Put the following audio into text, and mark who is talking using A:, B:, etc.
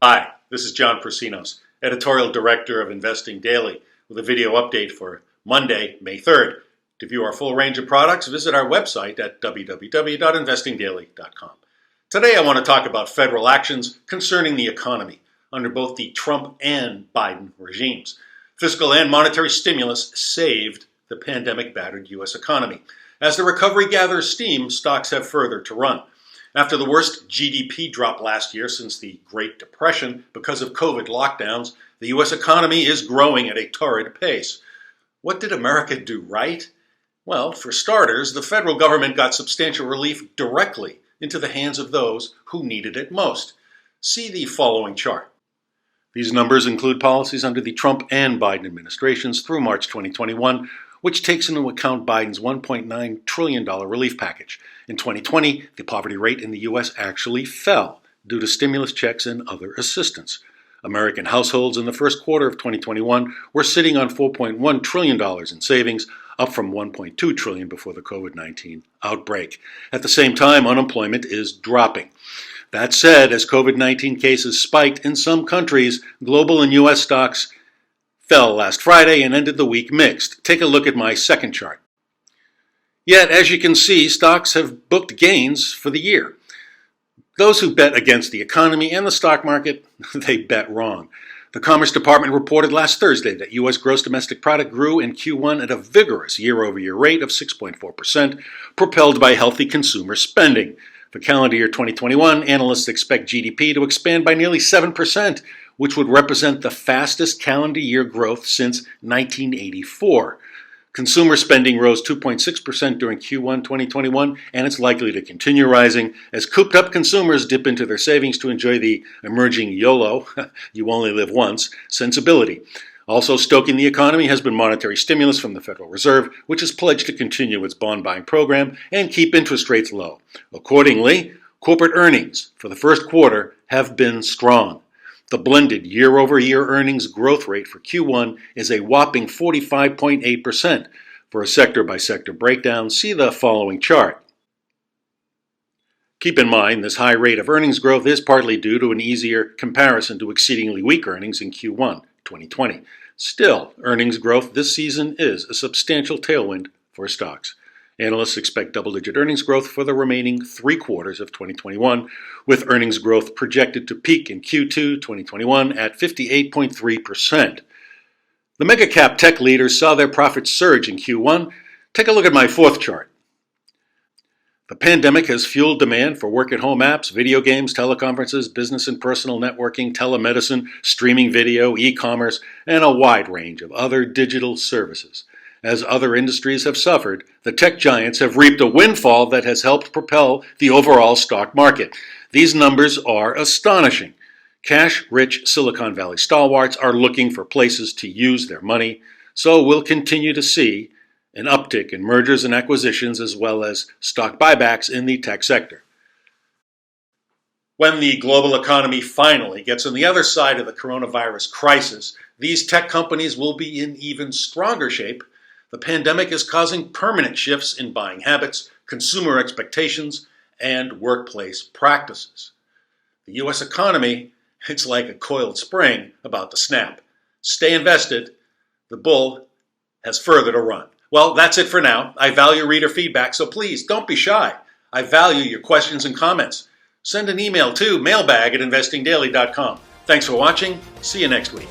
A: Hi, this is John Prasinos, Editorial Director of Investing Daily, with a video update for Monday, May 3rd. To view our full range of products, visit our website at www.investingdaily.com. Today I want to talk about federal actions concerning the economy under both the Trump and Biden regimes. Fiscal and monetary stimulus saved the pandemic-battered U.S. economy. As the recovery gathers steam, stocks have further to run. After the worst GDP drop last year since the Great Depression because of COVID lockdowns, the U.S. economy is growing at a torrid pace. What did America do right? Well, for starters, the federal government got substantial relief directly into the hands of those who needed it most. See the following chart. These numbers include policies under the Trump and Biden administrations through March 2021, which takes into account Biden's $1.9 trillion relief package. In 2020, the poverty rate in the U.S. actually fell due to stimulus checks and other assistance. American households in the first quarter of 2021 were sitting on $4.1 trillion in savings, up from $1.2 trillion before the COVID-19 outbreak. At the same time, unemployment is dropping. That said, as COVID-19 cases spiked in some countries, global and U.S. stocks fell last Friday and ended the week mixed. Take a look at my second chart. Yet, as you can see, stocks have booked gains for the year. Those who bet against the economy and the stock market, they bet wrong. The Commerce Department reported last Thursday that U.S. gross domestic product grew in Q1 at a vigorous year-over-year rate of 6.4%, propelled by healthy consumer spending. For calendar year 2021, analysts expect GDP to expand by nearly 7%, which would represent the fastest calendar year growth since 1984. Consumer spending rose 2.6% during Q1 2021, and it's likely to continue rising as cooped-up consumers dip into their savings to enjoy the emerging YOLO, you only live once, sensibility. Also stoking the economy has been monetary stimulus from the Federal Reserve, which has pledged to continue its bond buying program and keep interest rates low. Accordingly, corporate earnings for the first quarter have been strong. The blended year-over-year earnings growth rate for Q1 is a whopping 45.8%. For a sector-by-sector breakdown, see the following chart. Keep in mind, this high rate of earnings growth is partly due to an easier comparison to exceedingly weak earnings in Q1 2020. Still, earnings growth this season is a substantial tailwind for stocks. Analysts expect double-digit earnings growth for the remaining 3 quarters of 2021, with earnings growth projected to peak in Q2 2021 at 58.3%. The mega-cap tech leaders saw their profits surge in Q1. Take a look at my fourth chart. The pandemic has fueled demand for work-at-home apps, video games, teleconferences, business and personal networking, telemedicine, streaming video, e-commerce, and a wide range of other digital services. As other industries have suffered, the tech giants have reaped a windfall that has helped propel the overall stock market. These numbers are astonishing. Cash-rich Silicon Valley stalwarts are looking for places to use their money, so we'll continue to see an uptick in mergers and acquisitions as well as stock buybacks in the tech sector. When the global economy finally gets on the other side of the coronavirus crisis, these tech companies will be in even stronger shape. The pandemic is causing permanent shifts in buying habits, consumer expectations, and workplace practices. The U.S. economy, it's like a coiled spring about to snap. Stay invested. The bull has further to run. Well, that's it for now. I value reader feedback, so please don't be shy. I value your questions and comments. Send an email to mailbag@investingdaily.com. Thanks for watching. See you next week.